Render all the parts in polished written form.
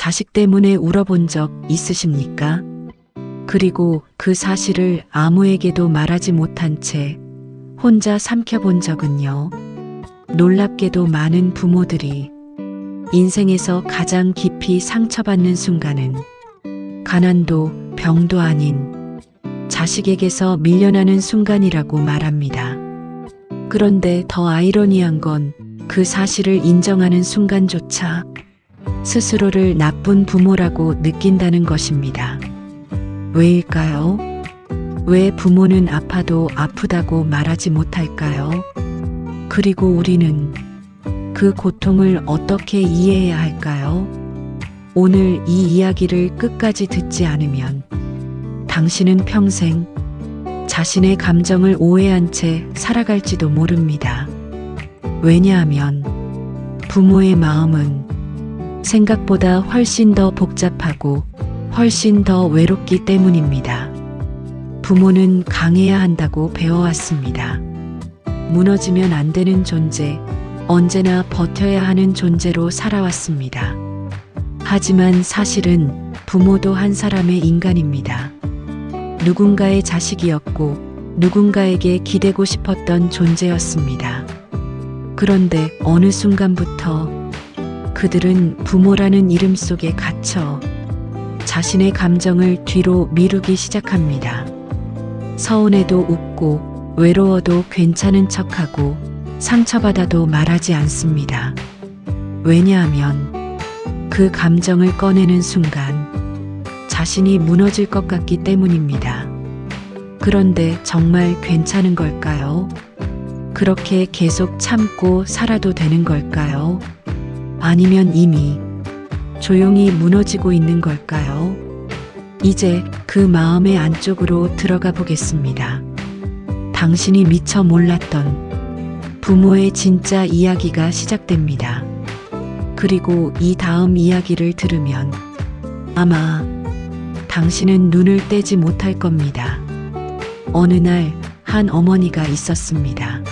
자식 때문에 울어본 적 있으십니까? 그리고 그 사실을 아무에게도 말하지 못한 채 혼자 삼켜본 적은요? 놀랍게도 많은 부모들이 인생에서 가장 깊이 상처받는 순간은 가난도 병도 아닌 자식에게서 밀려나는 순간이라고 말합니다. 그런데 더 아이러니한 건 그 사실을 인정하는 순간조차 스스로를 나쁜 부모라고 느낀다는 것입니다. 왜일까요? 왜 부모는 아파도 아프다고 말하지 못할까요? 그리고 우리는 그 고통을 어떻게 이해해야 할까요? 오늘 이 이야기를 끝까지 듣지 않으면 당신은 평생 자신의 감정을 오해한 채 살아갈지도 모릅니다. 왜냐하면 부모의 마음은 생각보다 훨씬 더 복잡하고 훨씬 더 외롭기 때문입니다. 부모는 강해야 한다고 배워왔습니다. 무너지면 안 되는 존재, 언제나 버텨야 하는 존재로 살아왔습니다. 하지만 사실은 부모도 한 사람의 인간입니다. 누군가의 자식이었고 누군가에게 기대고 싶었던 존재였습니다. 그런데 어느 순간부터 그들은 부모라는 이름 속에 갇혀 자신의 감정을 뒤로 미루기 시작합니다. 서운해도 웃고 외로워도 괜찮은 척하고 상처받아도 말하지 않습니다. 왜냐하면 그 감정을 꺼내는 순간 자신이 무너질 것 같기 때문입니다. 그런데 정말 괜찮은 걸까요? 그렇게 계속 참고 살아도 되는 걸까요? 아니면 이미 조용히 무너지고 있는 걸까요? 이제 그 마음의 안쪽으로 들어가 보겠습니다. 당신이 미처 몰랐던 부모의 진짜 이야기가 시작됩니다. 그리고 이 다음 이야기를 들으면 아마 당신은 눈을 떼지 못할 겁니다. 어느 날 한 어머니가 있었습니다.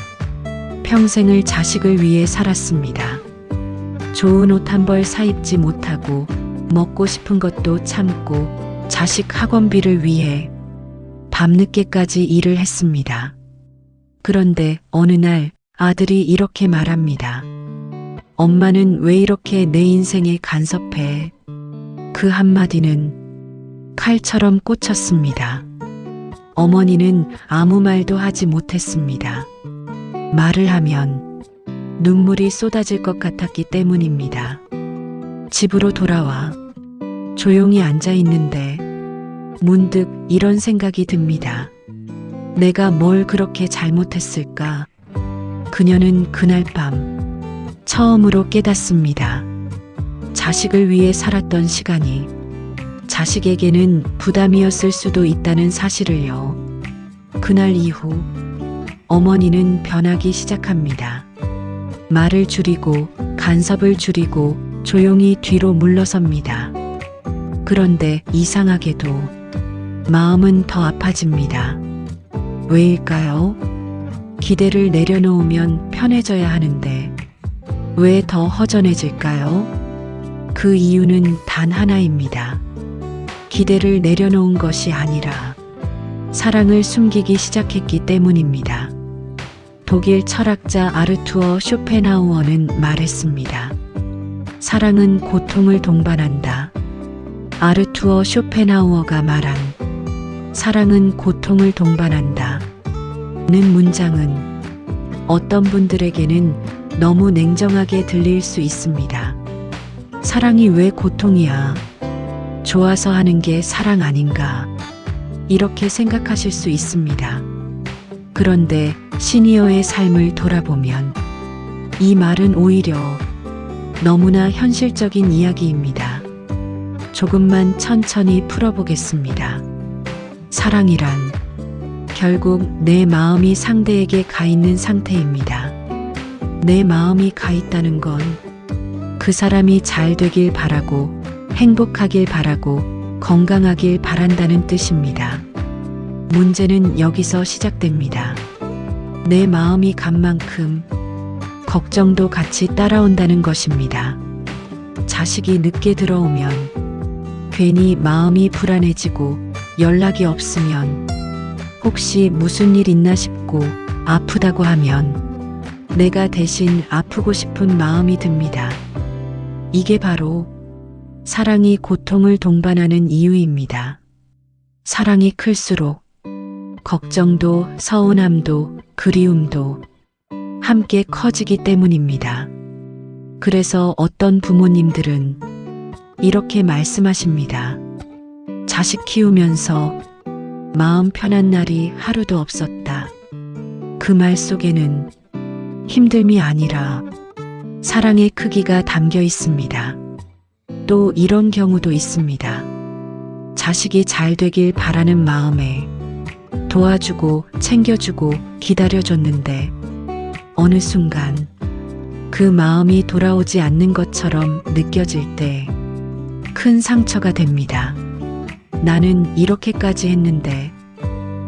평생을 자식을 위해 살았습니다. 좋은 옷 한 벌 사입지 못하고 먹고 싶은 것도 참고 자식 학원비를 위해 밤늦게까지 일을 했습니다. 그런데 어느 날 아들이 이렇게 말합니다. 엄마는 왜 이렇게 내 인생에 간섭해? 그 한마디는 칼처럼 꽂혔습니다. 어머니는 아무 말도 하지 못했습니다. 말을 하면 눈물이 쏟아질 것 같았기 때문입니다. 집으로 돌아와 조용히 앉아 있는데 문득 이런 생각이 듭니다. 내가 뭘 그렇게 잘못했을까? 그녀는 그날 밤 처음으로 깨닫습니다. 자식을 위해 살았던 시간이 자식에게는 부담이었을 수도 있다는 사실을요. 그날 이후 어머니는 변하기 시작합니다. 말을 줄이고 간섭을 줄이고 조용히 뒤로 물러섭니다. 그런데 이상하게도 마음은 더 아파집니다. 왜일까요? 기대를 내려놓으면 편해져야 하는데 왜 더 허전해질까요? 그 이유는 단 하나입니다. 기대를 내려놓은 것이 아니라 사랑을 숨기기 시작했기 때문입니다. 독일 철학자 아르투어 쇼펜하우어는 말했습니다. 사랑은 고통을 동반한다. 아르투어 쇼펜하우어가 말한 사랑은 고통을 동반한다. 는 문장은 어떤 분들에게는 너무 냉정하게 들릴 수 있습니다. 사랑이 왜 고통이야? 좋아서 하는 게 사랑 아닌가? 이렇게 생각하실 수 있습니다. 그런데 시니어의 삶을 돌아보면 이 말은 오히려 너무나 현실적인 이야기입니다. 조금만 천천히 풀어보겠습니다. 사랑이란 결국 내 마음이 상대에게 가 있는 상태입니다. 내 마음이 가 있다는 건 그 사람이 잘 되길 바라고 행복하길 바라고 건강하길 바란다는 뜻입니다. 문제는 여기서 시작됩니다. 내 마음이 간 만큼 걱정도 같이 따라온다는 것입니다. 자식이 늦게 들어오면 괜히 마음이 불안해지고 연락이 없으면 혹시 무슨 일 있나 싶고 아프다고 하면 내가 대신 아프고 싶은 마음이 듭니다. 이게 바로 사랑이 고통을 동반하는 이유입니다. 사랑이 클수록 걱정도 서운함도 그리움도 함께 커지기 때문입니다. 그래서 어떤 부모님들은 이렇게 말씀하십니다. 자식 키우면서 마음 편한 날이 하루도 없었다. 그 말 속에는 힘듦이 아니라 사랑의 크기가 담겨 있습니다. 또 이런 경우도 있습니다. 자식이 잘 되길 바라는 마음에 도와주고 챙겨주고 기다려줬는데 어느 순간 그 마음이 돌아오지 않는 것처럼 느껴질 때 큰 상처가 됩니다. 나는 이렇게까지 했는데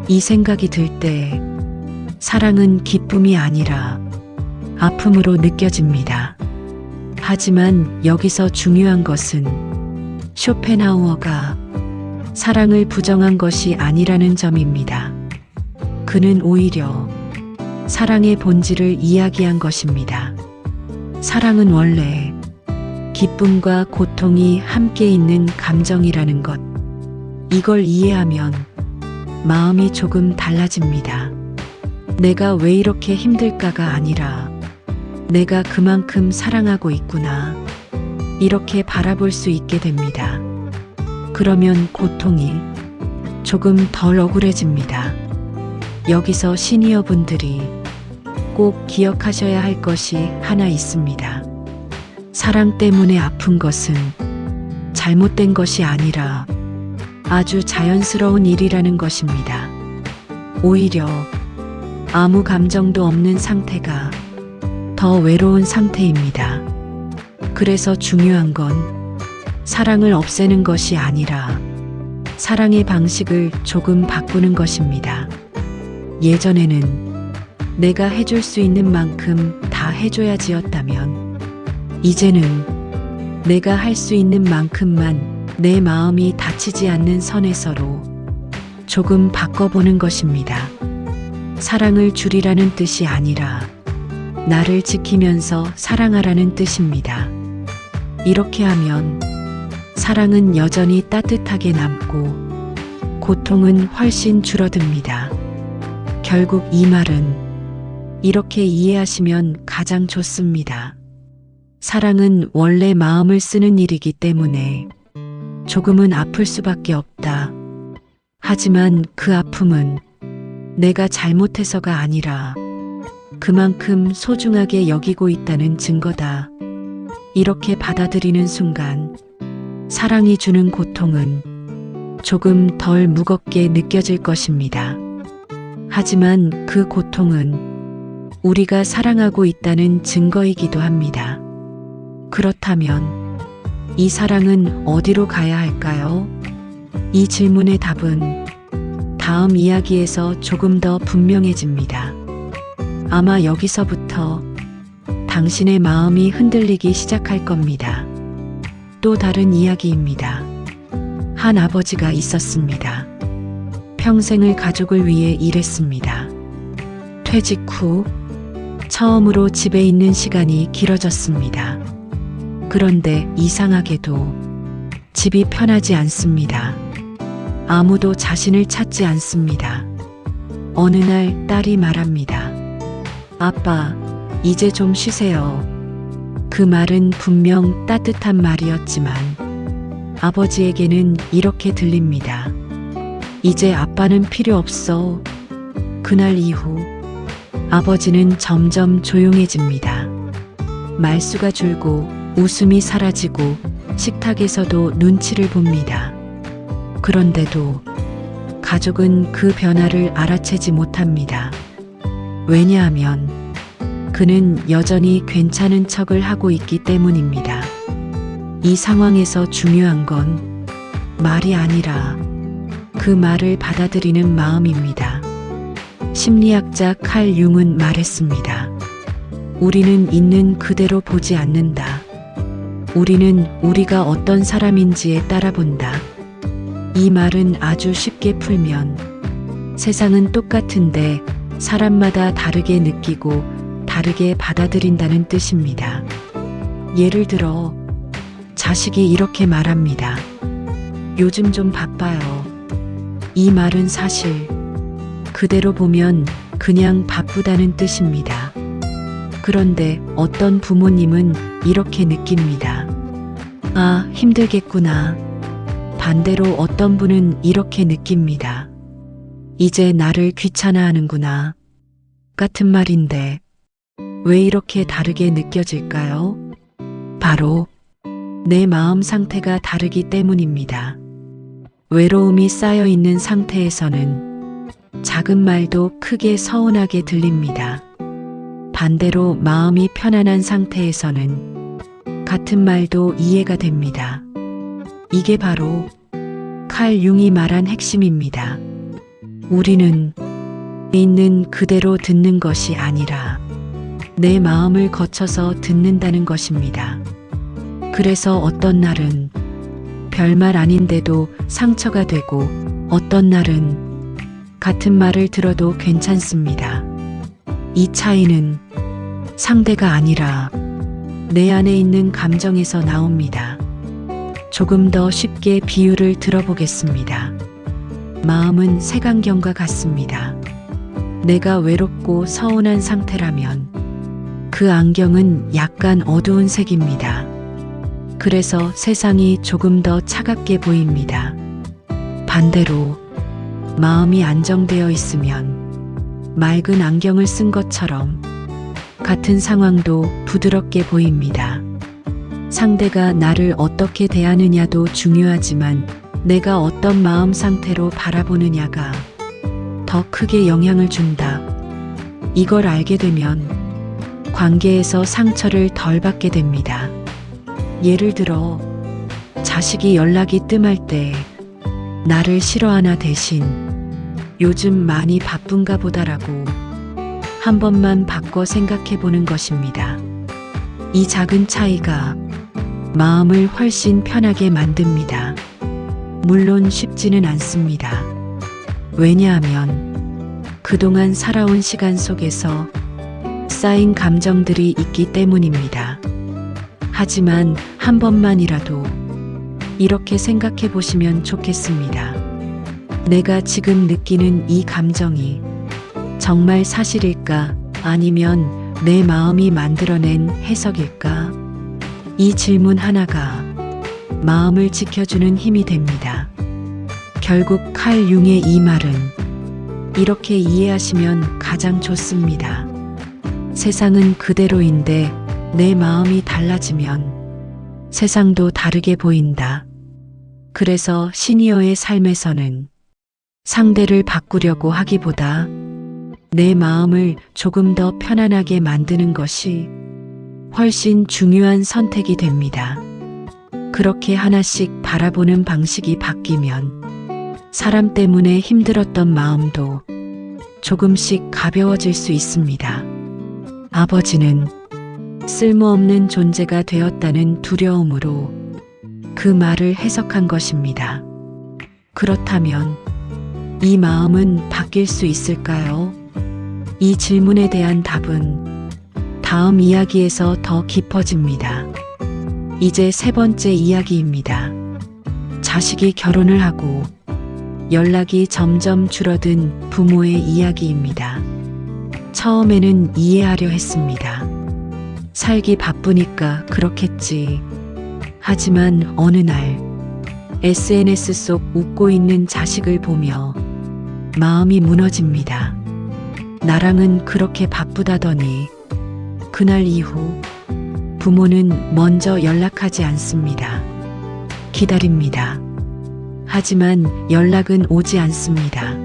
이 생각이 들 때 사랑은 기쁨이 아니라 아픔으로 느껴집니다. 하지만 여기서 중요한 것은 쇼펜하우어가 사랑을 부정한 것이 아니라는 점입니다. 그는 오히려 사랑의 본질을 이야기한 것입니다. 사랑은 원래 기쁨과 고통이 함께 있는 감정이라는 것. 이걸 이해하면 마음이 조금 달라집니다. 내가 왜 이렇게 힘들까가 아니라 내가 그만큼 사랑하고 있구나. 이렇게 바라볼 수 있게 됩니다. 그러면 고통이 조금 덜 억울해집니다. 여기서 시니어 분들이 꼭 기억하셔야 할 것이 하나 있습니다. 사랑 때문에 아픈 것은 잘못된 것이 아니라 아주 자연스러운 일이라는 것입니다. 오히려 아무 감정도 없는 상태가 더 외로운 상태입니다. 그래서 중요한 건 사랑을 없애는 것이 아니라 사랑의 방식을 조금 바꾸는 것입니다. 예전에는 내가 해줄 수 있는 만큼 다 해줘야지였다면 이제는 내가 할 수 있는 만큼만 내 마음이 다치지 않는 선에서로 조금 바꿔보는 것입니다. 사랑을 줄이라는 뜻이 아니라 나를 지키면서 사랑하라는 뜻입니다. 이렇게 하면 사랑은 여전히 따뜻하게 남고 고통은 훨씬 줄어듭니다. 결국 이 말은 이렇게 이해하시면 가장 좋습니다. 사랑은 원래 마음을 쓰는 일이기 때문에 조금은 아플 수밖에 없다. 하지만 그 아픔은 내가 잘못해서가 아니라 그만큼 소중하게 여기고 있다는 증거다. 이렇게 받아들이는 순간 사랑이 주는 고통은 조금 덜 무겁게 느껴질 것입니다. 하지만 그 고통은 우리가 사랑하고 있다는 증거이기도 합니다. 그렇다면 이 사랑은 어디로 가야 할까요? 이 질문의 답은 다음 이야기에서 조금 더 분명해집니다. 아마 여기서부터 당신의 마음이 흔들리기 시작할 겁니다. 또 다른 이야기입니다. 한 아버지가 있었습니다. 평생을 가족을 위해 일했습니다. 퇴직 후 처음으로 집에 있는 시간이 길어졌습니다. 그런데 이상하게도 집이 편하지 않습니다. 아무도 자신을 찾지 않습니다. 어느 날 딸이 말합니다. 아빠, 이제 좀 쉬세요. 그 말은 분명 따뜻한 말이었지만 아버지에게는 이렇게 들립니다. 이제 아빠는 필요 없어. 그날 이후 아버지는 점점 조용해집니다. 말수가 줄고 웃음이 사라지고 식탁에서도 눈치를 봅니다. 그런데도 가족은 그 변화를 알아채지 못합니다. 왜냐하면 그는 여전히 괜찮은 척을 하고 있기 때문입니다. 이 상황에서 중요한 건 말이 아니라 그 말을 받아들이는 마음입니다. 심리학자 칼 융은 말했습니다. 우리는 있는 그대로 보지 않는다. 우리는 우리가 어떤 사람인지에 따라 본다. 이 말은 아주 쉽게 풀면 세상은 똑같은데 사람마다 다르게 느끼고 다르게 받아들인다는 뜻입니다. 예를 들어 자식이 이렇게 말합니다. 요즘 좀 바빠요. 이 말은 사실 그대로 보면 그냥 바쁘다는 뜻입니다. 그런데 어떤 부모님은 이렇게 느낍니다. 아, 힘들겠구나. 반대로 어떤 분은 이렇게 느낍니다. 이제 나를 귀찮아하는구나. 같은 말인데 왜 이렇게 다르게 느껴질까요? 바로 내 마음 상태가 다르기 때문입니다. 외로움이 쌓여 있는 상태에서는 작은 말도 크게 서운하게 들립니다. 반대로 마음이 편안한 상태에서는 같은 말도 이해가 됩니다. 이게 바로 칼 융이 말한 핵심입니다. 우리는 있는 그대로 듣는 것이 아니라 내 마음을 거쳐서 듣는다는 것입니다. 그래서 어떤 날은 별말 아닌데도 상처가 되고 어떤 날은 같은 말을 들어도 괜찮습니다. 이 차이는 상대가 아니라 내 안에 있는 감정에서 나옵니다. 조금 더 쉽게 비유를 들어보겠습니다. 마음은 색안경과 같습니다. 내가 외롭고 서운한 상태라면 그 안경은 약간 어두운 색입니다. 그래서 세상이 조금 더 차갑게 보입니다. 반대로 마음이 안정되어 있으면 맑은 안경을 쓴 것처럼 같은 상황도 부드럽게 보입니다. 상대가 나를 어떻게 대하느냐도 중요하지만 내가 어떤 마음 상태로 바라보느냐가 더 크게 영향을 준다. 이걸 알게 되면 관계에서 상처를 덜 받게 됩니다. 예를 들어 자식이 연락이 뜸할 때 나를 싫어하나 대신 요즘 많이 바쁜가 보다라고 한 번만 바꿔 생각해 보는 것입니다. 이 작은 차이가 마음을 훨씬 편하게 만듭니다. 물론 쉽지는 않습니다. 왜냐하면 그동안 살아온 시간 속에서 쌓인 감정들이 있기 때문입니다. 하지만 한 번만이라도 이렇게 생각해 보시면 좋겠습니다. 내가 지금 느끼는 이 감정이 정말 사실일까? 아니면 내 마음이 만들어낸 해석일까? 이 질문 하나가 마음을 지켜주는 힘이 됩니다. 결국 칼 융의 이 말은 이렇게 이해하시면 가장 좋습니다. 세상은 그대로인데 내 마음이 달라지면 세상도 다르게 보인다. 그래서 시니어의 삶에서는 상대를 바꾸려고 하기보다 내 마음을 조금 더 편안하게 만드는 것이 훨씬 중요한 선택이 됩니다. 그렇게 하나씩 바라보는 방식이 바뀌면 사람 때문에 힘들었던 마음도 조금씩 가벼워질 수 있습니다. 아버지는 쓸모없는 존재가 되었다는 두려움으로 그 말을 해석한 것입니다. 그렇다면 이 마음은 바뀔 수 있을까요? 이 질문에 대한 답은 다음 이야기에서 더 깊어집니다. 이제 세 번째 이야기입니다. 자식이 결혼을 하고 연락이 점점 줄어든 부모의 이야기입니다. 처음에는 이해하려 했습니다. 살기 바쁘니까 그렇겠지. 하지만 어느 날 SNS 속 웃고 있는 자식을 보며 마음이 무너집니다. 나랑은 그렇게 바쁘다더니. 그날 이후 부모는 먼저 연락하지 않습니다. 기다립니다. 하지만 연락은 오지 않습니다.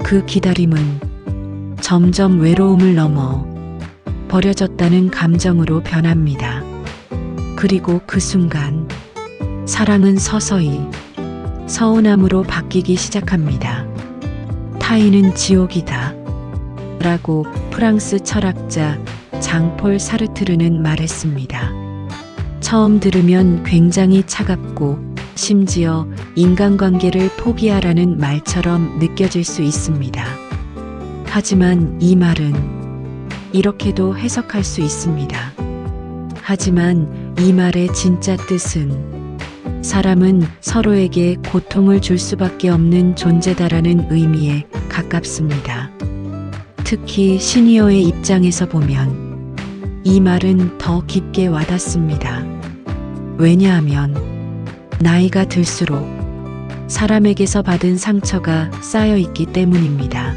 그 기다림은 점점 외로움을 넘어 버려졌다는 감정으로 변합니다. 그리고 그 순간 사랑은 서서히 서운함으로 바뀌기 시작합니다. 타인은 지옥이다 라고 프랑스 철학자 장폴 사르트르는 말했습니다. 처음 들으면 굉장히 차갑고 심지어 인간관계를 포기하라는 말처럼 느껴질 수 있습니다. 하지만 이 말은 이렇게도 해석할 수 있습니다. 하지만 이 말의 진짜 뜻은 사람은 서로에게 고통을 줄 수밖에 없는 존재다라는 의미에 가깝습니다. 특히 시니어의 입장에서 보면 이 말은 더 깊게 와닿습니다. 왜냐하면 나이가 들수록 사람에게서 받은 상처가 쌓여 있기 때문입니다.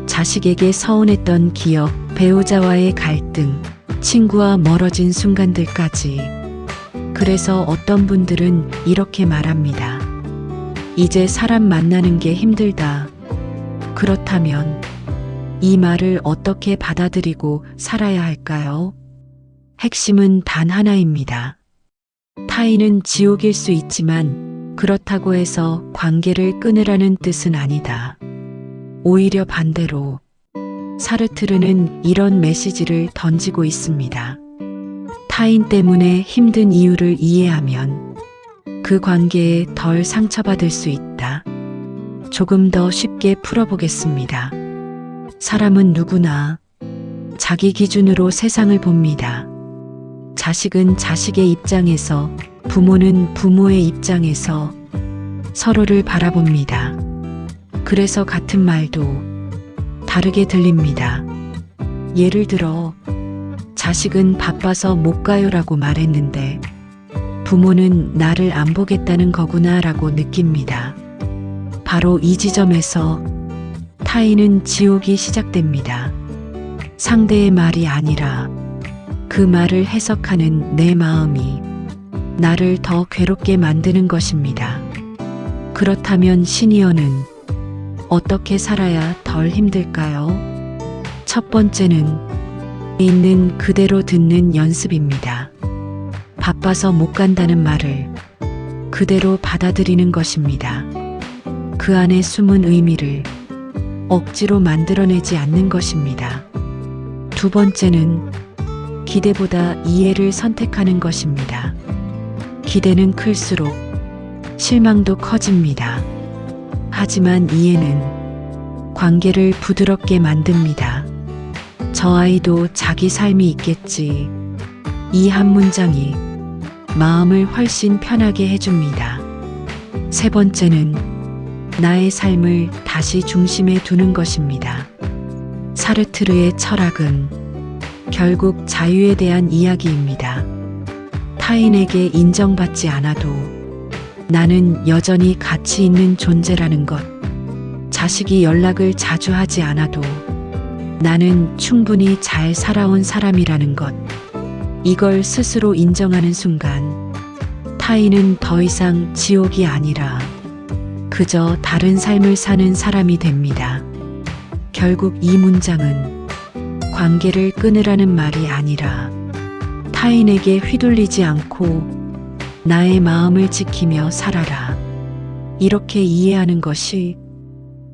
자식에게 서운했던 기억, 배우자와의 갈등, 친구와 멀어진 순간들까지. 그래서 어떤 분들은 이렇게 말합니다. 이제 사람 만나는 게 힘들다. 그렇다면 이 말을 어떻게 받아들이고 살아야 할까요? 핵심은 단 하나입니다. 타인은 지옥일 수 있지만 그렇다고 해서 관계를 끊으라는 뜻은 아니다. 오히려 반대로 사르트르는 이런 메시지를 던지고 있습니다. 타인 때문에 힘든 이유를 이해하면 그 관계에 덜 상처받을 수 있다. 조금 더 쉽게 풀어보겠습니다. 사람은 누구나 자기 기준으로 세상을 봅니다. 자식은 자식의 입장에서, 부모는 부모의 입장에서 서로를 바라봅니다. 그래서 같은 말도 다르게 들립니다. 예를 들어, 자식은 바빠서 못 가요라고 말했는데 부모는 나를 안 보겠다는 거구나 라고 느낍니다. 바로 이 지점에서 타인은 지옥이 시작됩니다. 상대의 말이 아니라 그 말을 해석하는 내 마음이 나를 더 괴롭게 만드는 것입니다. 그렇다면 시니어는 어떻게 살아야 덜 힘들까요? 첫 번째는 있는 그대로 듣는 연습입니다. 바빠서 못 간다는 말을 그대로 받아들이는 것입니다. 그 안에 숨은 의미를 억지로 만들어내지 않는 것입니다. 두 번째는 기대보다 이해를 선택하는 것입니다. 기대는 클수록 실망도 커집니다. 하지만 이해는 관계를 부드럽게 만듭니다. 저 아이도 자기 삶이 있겠지. 이 한 문장이 마음을 훨씬 편하게 해줍니다. 세 번째는 나의 삶을 다시 중심에 두는 것입니다. 사르트르의 철학은 결국 자유에 대한 이야기입니다. 타인에게 인정받지 않아도 나는 여전히 가치 있는 존재라는 것. 자식이 연락을 자주 하지 않아도 나는 충분히 잘 살아온 사람이라는 것. 이걸 스스로 인정하는 순간 타인은 더 이상 지옥이 아니라 그저 다른 삶을 사는 사람이 됩니다. 결국 이 문장은 관계를 끊으라는 말이 아니라 타인에게 휘둘리지 않고 나의 마음을 지키며 살아라. 이렇게 이해하는 것이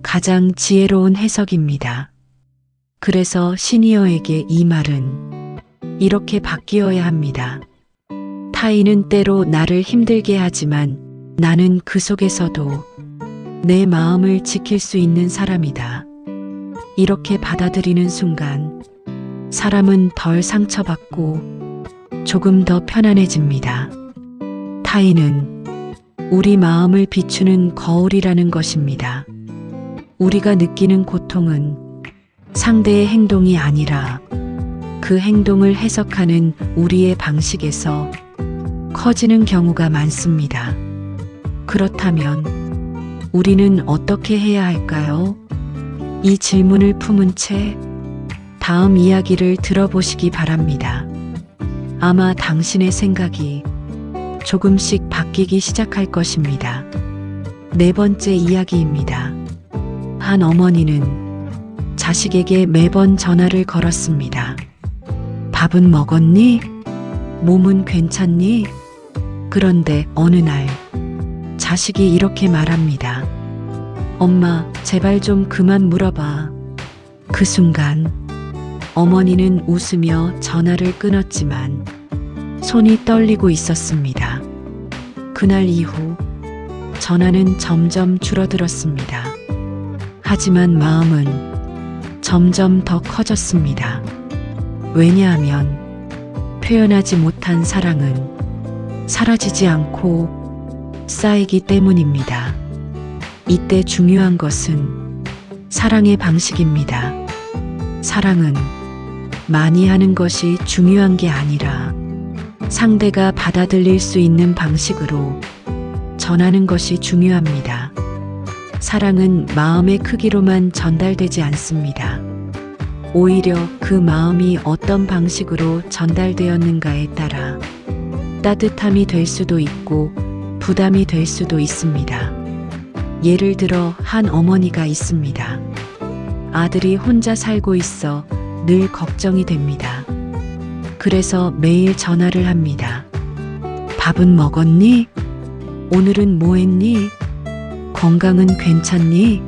가장 지혜로운 해석입니다. 그래서 시니어에게 이 말은 이렇게 바뀌어야 합니다. 타인은 때로 나를 힘들게 하지만 나는 그 속에서도 내 마음을 지킬 수 있는 사람이다. 이렇게 받아들이는 순간 사람은 덜 상처받고 조금 더 편안해집니다. 타인은 우리 마음을 비추는 거울이라는 것입니다. 우리가 느끼는 고통은 상대의 행동이 아니라 그 행동을 해석하는 우리의 방식에서 커지는 경우가 많습니다. 그렇다면 우리는 어떻게 해야 할까요? 이 질문을 품은 채 다음 이야기를 들어보시기 바랍니다. 아마 당신의 생각이 조금씩 바뀌기 시작할 것입니다. 네 번째 이야기입니다. 한 어머니는 자식에게 매번 전화를 걸었습니다. 밥은 먹었니? 몸은 괜찮니? 그런데 어느 날 자식이 이렇게 말합니다. 엄마, 제발 좀 그만 물어봐. 그 순간 어머니는 웃으며 전화를 끊었지만 손이 떨리고 있었습니다. 그날 이후 전화는 점점 줄어들었습니다. 하지만 마음은 점점 더 커졌습니다. 왜냐하면 표현하지 못한 사랑은 사라지지 않고 쌓이기 때문입니다. 이때 중요한 것은 사랑의 방식입니다. 사랑은 많이 하는 것이 중요한 게 아니라 상대가 받아들일 수 있는 방식으로 전하는 것이 중요합니다. 사랑은 마음의 크기로만 전달되지 않습니다. 오히려 그 마음이 어떤 방식으로 전달되었는가에 따라 따뜻함이 될 수도 있고 부담이 될 수도 있습니다. 예를 들어 한 어머니가 있습니다. 아들이 혼자 살고 있어 늘 걱정이 됩니다. 그래서 매일 전화를 합니다. 밥은 먹었니? 오늘은 뭐 했니? 건강은 괜찮니?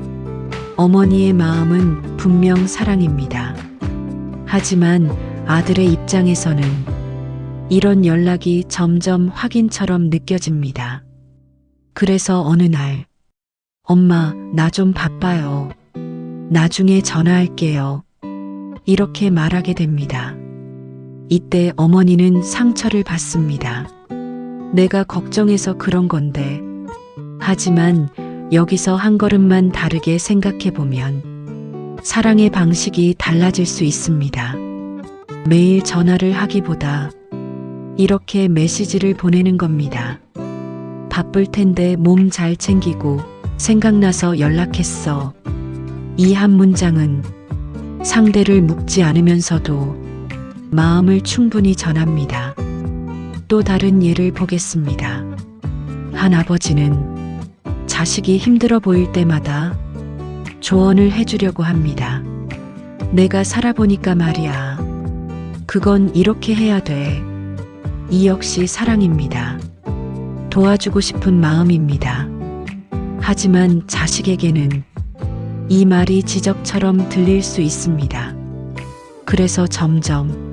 어머니의 마음은 분명 사랑입니다. 하지만 아들의 입장에서는 이런 연락이 점점 확인처럼 느껴집니다. 그래서 어느 날, 엄마, 나 좀 바빠요. 나중에 전화할게요. 이렇게 말하게 됩니다. 이때 어머니는 상처를 받습니다. 내가 걱정해서 그런 건데. 하지만 여기서 한 걸음만 다르게 생각해 보면 사랑의 방식이 달라질 수 있습니다. 매일 전화를 하기보다 이렇게 메시지를 보내는 겁니다. 바쁠 텐데 몸 잘 챙기고 생각나서 연락했어. 이 한 문장은 상대를 묻지 않으면서도 마음을 충분히 전합니다. 또 다른 예를 보겠습니다. 한 아버지는 자식이 힘들어 보일 때마다 조언을 해주려고 합니다. 내가 살아보니까 말이야. 그건 이렇게 해야 돼. 이 역시 사랑입니다. 도와주고 싶은 마음입니다. 하지만 자식에게는 이 말이 지적처럼 들릴 수 있습니다. 그래서 점점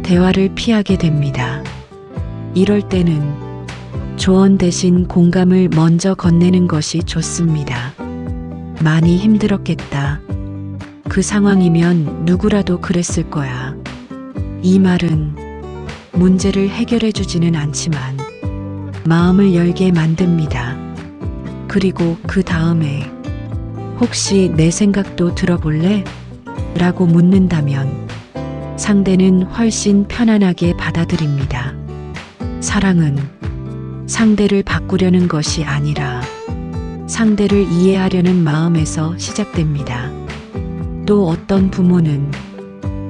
대화를 피하게 됩니다. 이럴 때는 조언 대신 공감을 먼저 건네는 것이 좋습니다. 많이 힘들었겠다. 그 상황이면 누구라도 그랬을 거야. 이 말은 문제를 해결해 주지는 않지만 마음을 열게 만듭니다. 그리고 그 다음에 혹시 내 생각도 들어볼래? 라고 묻는다면 상대는 훨씬 편안하게 받아들입니다. 사랑은 상대를 바꾸려는 것이 아니라 상대를 이해하려는 마음에서 시작됩니다. 또 어떤 부모는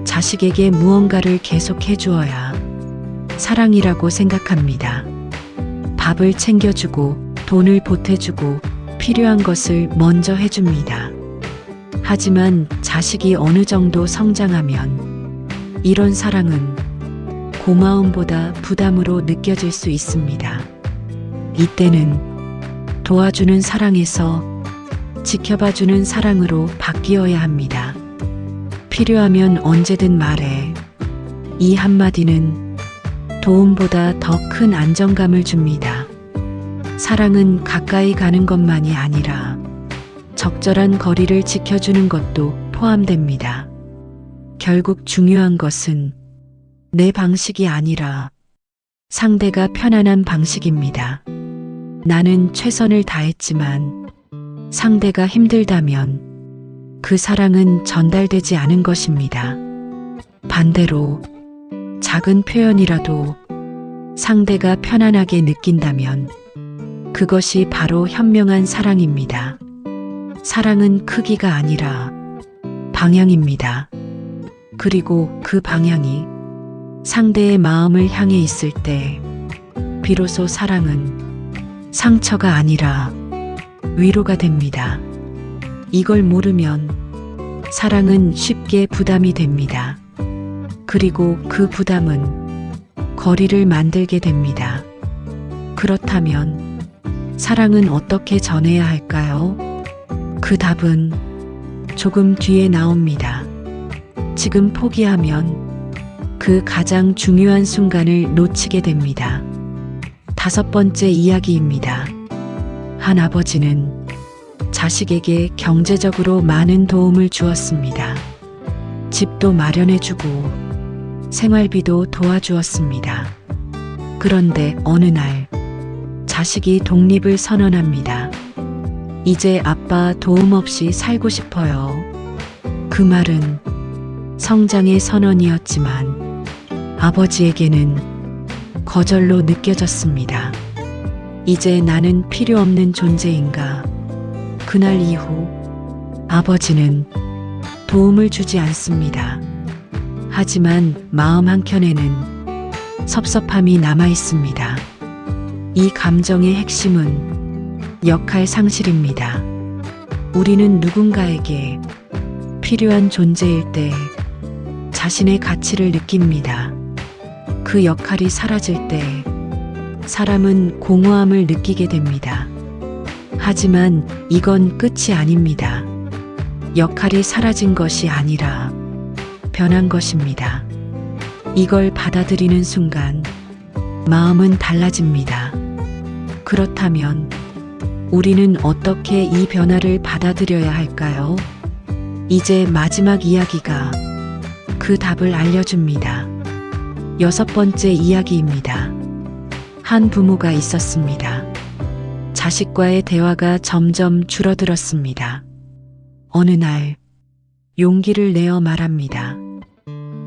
자식에게 무언가를 계속 해주어야 사랑이라고 생각합니다. 밥을 챙겨주고 돈을 보태주고 필요한 것을 먼저 해줍니다. 하지만 자식이 어느 정도 성장하면 이런 사랑은 고마움보다 부담으로 느껴질 수 있습니다. 이때는 도와주는 사랑에서 지켜봐주는 사랑으로 바뀌어야 합니다. 필요하면 언제든 말해. 이 한마디는 도움보다 더 큰 안정감을 줍니다. 사랑은 가까이 가는 것만이 아니라 적절한 거리를 지켜주는 것도 포함됩니다. 결국 중요한 것은 내 방식이 아니라 상대가 편안한 방식입니다. 나는 최선을 다했지만 상대가 힘들다면 그 사랑은 전달되지 않은 것입니다. 반대로 작은 표현이라도 상대가 편안하게 느낀다면 그것이 바로 현명한 사랑입니다. 사랑은 크기가 아니라 방향입니다. 그리고 그 방향이 상대의 마음을 향해 있을 때 비로소 사랑은 상처가 아니라 위로가 됩니다. 이걸 모르면 사랑은 쉽게 부담이 됩니다. 그리고 그 부담은 거리를 만들게 됩니다. 그렇다면 사랑은 어떻게 전해야 할까요? 그 답은 조금 뒤에 나옵니다. 지금 포기하면 그 가장 중요한 순간을 놓치게 됩니다. 5번째 이야기입니다. 한 아버지는 자식에게 경제적으로 많은 도움을 주었습니다. 집도 마련해주고 생활비도 도와주었습니다. 그런데 어느 날 자식이 독립을 선언합니다. 이제 아빠 도움 없이 살고 싶어요. 그 말은 성장의 선언이었지만 아버지에게는 거절로 느껴졌습니다. 이제 나는 필요 없는 존재인가? 그날 이후 아버지는 도움을 주지 않습니다. 하지만 마음 한켠에는 섭섭함이 남아 있습니다. 이 감정의 핵심은 역할 상실입니다. 우리는 누군가에게 필요한 존재일 때 자신의 가치를 느낍니다. 그 역할이 사라질 때 사람은 공허함을 느끼게 됩니다. 하지만 이건 끝이 아닙니다. 역할이 사라진 것이 아니라 변한 것입니다. 이걸 받아들이는 순간 마음은 달라집니다. 그렇다면 우리는 어떻게 이 변화를 받아들여야 할까요? 이제 마지막 이야기가 그 답을 알려줍니다. 6번째 이야기입니다. 한 부모가 있었습니다. 자식과의 대화가 점점 줄어들었습니다. 어느 날 용기를 내어 말합니다.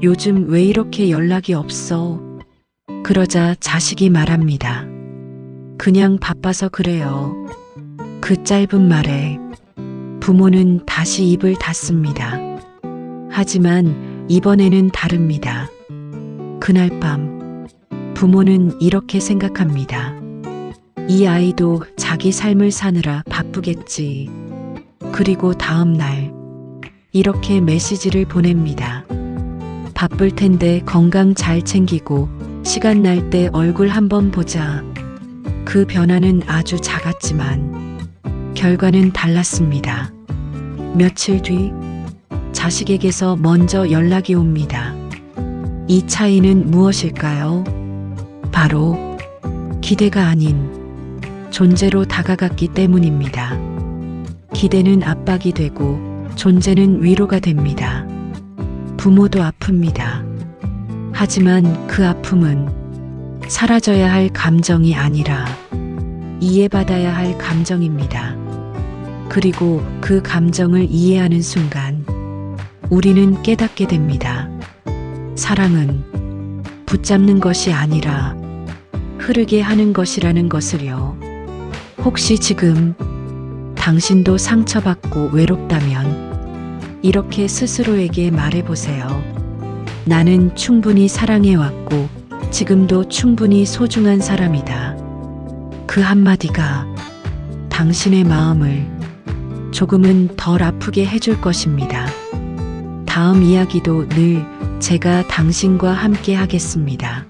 요즘 왜 이렇게 연락이 없어? 그러자 자식이 말합니다. 그냥 바빠서 그래요. 그 짧은 말에 부모는 다시 입을 닫습니다. 하지만 이번에는 다릅니다. 그날 밤 부모는 이렇게 생각합니다. 이 아이도 자기 삶을 사느라 바쁘겠지. 그리고 다음 날 이렇게 메시지를 보냅니다. 바쁠 텐데 건강 잘 챙기고 시간 날 때 얼굴 한번 보자. 그 변화는 아주 작았지만 결과는 달랐습니다. 며칠 뒤 자식에게서 먼저 연락이 옵니다. 이 차이는 무엇일까요? 바로 기대가 아닌 존재로 다가갔기 때문입니다. 기대는 압박이 되고 존재는 위로가 됩니다. 부모도 아픕니다. 하지만 그 아픔은 사라져야 할 감정이 아니라 이해받아야 할 감정입니다. 그리고 그 감정을 이해하는 순간 우리는 깨닫게 됩니다. 사랑은 붙잡는 것이 아니라 흐르게 하는 것이라는 것을요. 혹시 지금 당신도 상처받고 외롭다면 이렇게 스스로에게 말해보세요. 나는 충분히 사랑해왔고 지금도 충분히 소중한 사람이다. 그 한마디가 당신의 마음을 조금은 덜 아프게 해줄 것입니다. 다음 이야기도 늘 제가 당신과 함께 하겠습니다.